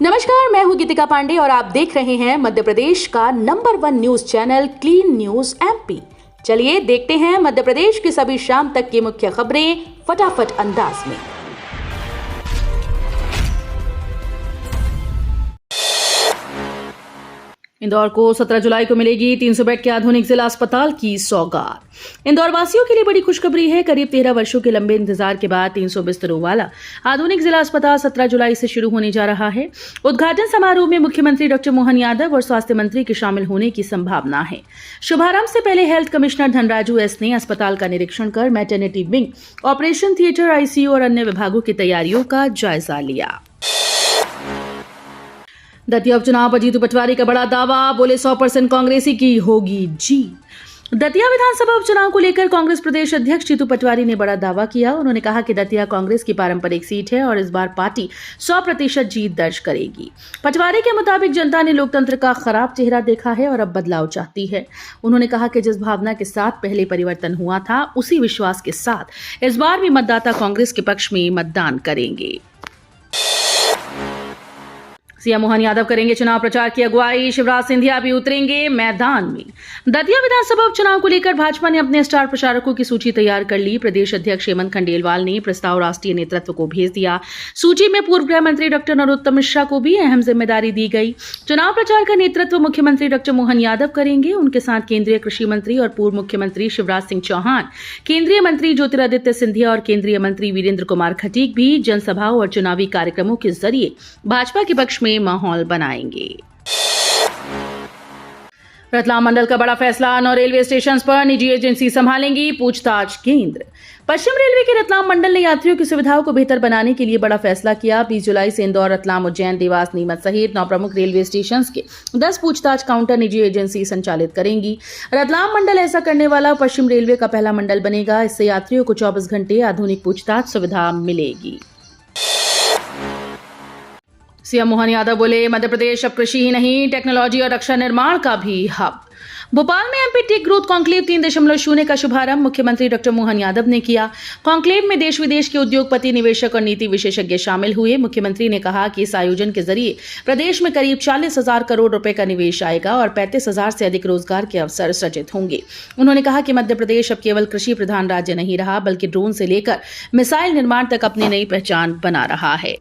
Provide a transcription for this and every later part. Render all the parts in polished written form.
नमस्कार, मैं हूं गीतिका पांडे और आप देख रहे हैं मध्य प्रदेश का number 1 news channel clean news MP. चलिए देखते हैं मध्य प्रदेश की सभी शाम तक की मुख्य खबरें फटाफट अंदाज में। इंदौर को 17 जुलाई को मिलेगी 300 बेड के आधुनिक जिला अस्पताल की सौगात। इंदौर वासियों के लिए बड़ी खुशखबरी है। करीब 13 वर्षों के लंबे इंतजार के बाद 300 बिस्तरों वाला आधुनिक जिला अस्पताल 17 जुलाई से शुरू होने जा रहा है। उद्घाटन समारोह में मुख्यमंत्री डॉक्टर मोहन यादव और स्वास्थ्य मंत्री के शामिल होने की संभावना है। शुभारंभ से पहले हेल्थ कमिश्नर धनराजू एस ने अस्पताल का निरीक्षण कर maternity wing, operation theatre, ICU और अन्य विभागों की तैयारियों का जायजा लिया। दतिया उपचुनाव पर जीतू पटवारी का बड़ा दावा, बोले 100% कांग्रेसी की होगी जीत। दतिया विधानसभा उपचुनाव को लेकर कांग्रेस प्रदेश अध्यक्ष जीतू पटवारी ने बड़ा दावा किया। उन्होंने कहा कि दतिया कांग्रेस की पारंपरिक सीट है और इस बार पार्टी 100% जीत दर्ज करेगी। पटवारी के मुताबिक जनता ने लोकतंत्र का खराब चेहरा देखा है और अब बदलाव चाहती है। उन्होंने कहा कि जिस भावना के साथ पहले परिवर्तन हुआ था, उसी विश्वास के साथ इस बार भी मतदाता कांग्रेस के पक्ष में मतदान करेंगे। सीएम मोहन यादव करेंगे चुनाव प्रचार की अगुवाई, शिवराज सिंधिया भी उतरेंगे मैदान में। दतिया विधानसभा उपचुनाव को लेकर भाजपा ने अपने स्टार प्रचारकों की सूची तैयार कर ली। प्रदेश अध्यक्ष हेमंत खंडेलवाल ने प्रस्ताव राष्ट्रीय नेतृत्व को भेज दिया। सूची में पूर्व गृह मंत्री डॉक्टर नरोत्तम मिश्रा को भी अहम जिम्मेदारी दी गई। चुनाव प्रचार का नेतृत्व मुख्यमंत्री डॉक्टर मोहन यादव करेंगे। उनके साथ केंद्रीय कृषि मंत्री और पूर्व मुख्यमंत्री शिवराज सिंह चौहान, केंद्रीय मंत्री ज्योतिरादित्य सिंधिया और केंद्रीय मंत्री वीरेंद्र कुमार खटीक भी जनसभाओं और चुनावी कार्यक्रमों के जरिए भाजपा के पक्ष में माहौल बनाएंगे। रतलाम मंडल का बड़ा फैसला, 9 रेलवे स्टेशन पर निजी एजेंसी संभालेंगी पूछताछ केंद्र। पश्चिम रेलवे के रतलाम मंडल ने यात्रियों की सुविधाओं को बेहतर बनाने के लिए बड़ा फैसला किया। 20 जुलाई से इंदौर, रतलाम, उज्जैन, देवास, नीमच सहित 9 प्रमुख रेलवे स्टेशन के 10 पूछताछ काउंटर निजी एजेंसी संचालित करेंगी। रतलाम मंडल ऐसा करने वाला पश्चिम रेलवे का पहला मंडल बनेगा। इससे यात्रियों को 24 घंटे आधुनिक पूछताछ सुविधा मिलेगी। सीएम मोहन यादव बोले, मध्य प्रदेश अब कृषि ही नहीं, टेक्नोलॉजी और रक्षा निर्माण का भी हब। भोपाल में एमपी टेक ग्रोथ कॉन्क्लेव 3.0 का शुभारंभ मुख्यमंत्री डॉक्टर मोहन यादव ने किया। कॉन्क्लेव में देश विदेश के उद्योगपति, निवेशक और नीति विशेषज्ञ शामिल हुए। मुख्यमंत्री ने कहा कि इस आयोजन के जरिए प्रदेश में करीब 40,000 करोड़ रुपए का निवेश आएगा और 35,000 से अधिक रोजगार के अवसर सृजित होंगे। उन्होंने कहा कि मध्य प्रदेश अब केवल कृषि प्रधान राज्य नहीं रहा, बल्कि ड्रोन से लेकर मिसाइल निर्माण तक अपनी नई पहचान बना रहा है।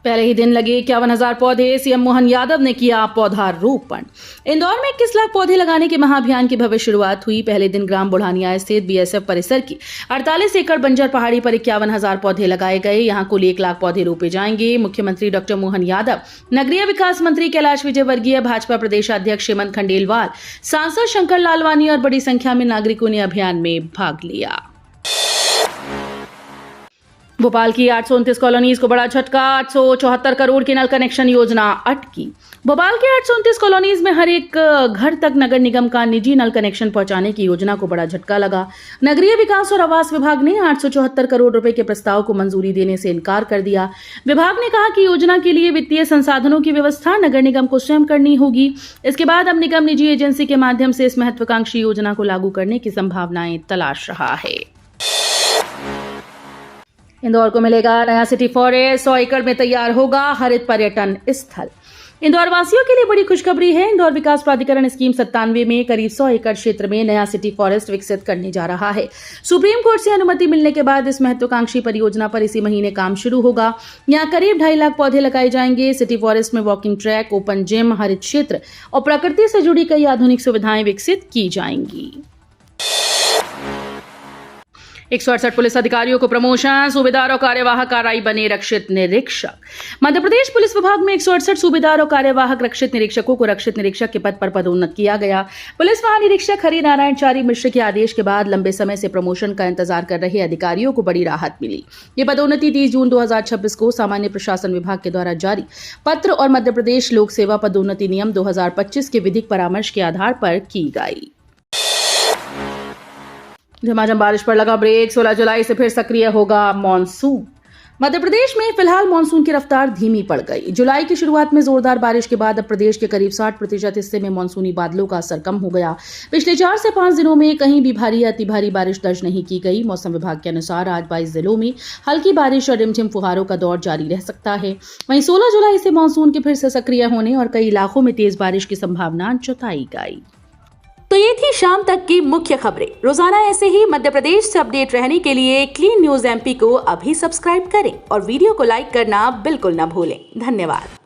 पहले ही दिन लगे 51,000 पौधे, सीएम मोहन यादव ने किया पौधारोपण। इंदौर में 21 लाख पौधे लगाने के महाअभियान की भव्य शुरुआत हुई। पहले दिन ग्राम बुढ़ानिया स्थित बीएसएफ परिसर की 48 एकड़ बंजर पहाड़ी पर 51,000 पौधे लगाए गए। यहां कुल 1 लाख पौधे रोपे जाएंगे। मुख्यमंत्री डॉक्टर मोहन यादव, नगरीय विकास मंत्री कैलाश विजयवर्गीय, भाजपा प्रदेशाध्यक्ष हेमंत खंडेलवाल, सांसद शंकर लालवानी और बड़ी संख्या में नागरिकों ने अभियान में भाग लिया। भोपाल की 829 कॉलोनीज को बड़ा झटका, 874 करोड़ की नल कनेक्शन योजना अटकी। भोपाल के 829 कॉलोनीज में हर एक घर तक नगर निगम का निजी नल कनेक्शन पहुंचाने की योजना को बड़ा झटका लगा। नगरीय विकास और आवास विभाग ने 874 करोड़ रुपए के प्रस्ताव को मंजूरी देने से इनकार कर दिया। विभाग ने कहा कि योजना के लिए वित्तीय संसाधनों की व्यवस्था नगर निगम को स्वयं करनी होगी। इसके बाद अब निगम निजी एजेंसी के माध्यम से इस महत्वाकांक्षी योजना को लागू करने की संभावनाएं तलाश रहा है। इंदौर को मिलेगा नया सिटी फॉरेस्ट, 100 एकड़ में तैयार होगा हरित पर्यटन स्थल। इंदौर वासियों के लिए बड़ी खुशखबरी है। इंदौर विकास प्राधिकरण स्कीम 97 में करीब 100 एकड़ क्षेत्र में नया सिटी फॉरेस्ट विकसित करने जा रहा है। सुप्रीम कोर्ट से अनुमति मिलने के बाद इस महत्वाकांक्षी परियोजना पर इसी महीने काम शुरू होगा। यहाँ करीब 2.5 लाख पौधे लगाए जाएंगे। सिटी फॉरेस्ट में वॉकिंग ट्रैक, ओपन जिम, हरित क्षेत्र और प्रकृति से जुड़ी कई आधुनिक सुविधाएं विकसित की जाएंगी। 168 पुलिस अधिकारियों को प्रमोशन, सूबेदार और कार्यवाहक आरआई बने रक्षित निरीक्षक। मध्य प्रदेश पुलिस विभाग में 168 सूबेदार और कार्यवाहक रक्षित निरीक्षकों को रक्षित निरीक्षक के पद पर पदोन्नत किया गया। पुलिस महानिरीक्षक हरि नारायण चारी मिश्र के आदेश के बाद लंबे समय से प्रमोशन का इंतजार कर रहे अधिकारियों को बड़ी राहत मिली। ये पदोन्नति 30 जून 2026 को सामान्य प्रशासन विभाग के द्वारा जारी पत्र और मध्य प्रदेश लोक सेवा पदोन्नति नियम 2025 के विधिक परामर्श के आधार पर की गई। झमाझम बारिश पर लगा ब्रेक, 16 जुलाई से फिर सक्रिय होगा मॉनसून। मध्य प्रदेश में फिलहाल मानसून की रफ्तार धीमी पड़ गई। जुलाई की शुरुआत में जोरदार बारिश के बाद अब प्रदेश के करीब 60% हिस्से में मानसूनी बादलों का असर कम हो गया। पिछले 4 से 5 दिनों में कहीं भी भारी या अति भारी बारिश दर्ज नहीं की गई। मौसम विभाग के अनुसार आज 22 जिलों में हल्की बारिश और रिमझिम फुहारों का दौर जारी रह सकता है। वहीं 16 जुलाई से मानसून के फिर से सक्रिय होने और कई इलाकों में तेज बारिश की संभावना जताई गई। तो ये थी शाम तक की मुख्य खबरें। रोजाना ऐसे ही मध्य प्रदेश से अपडेट रहने के लिए क्लीन न्यूज एमपी को अभी सब्सक्राइब करें और वीडियो को लाइक करना बिल्कुल न भूलें। धन्यवाद।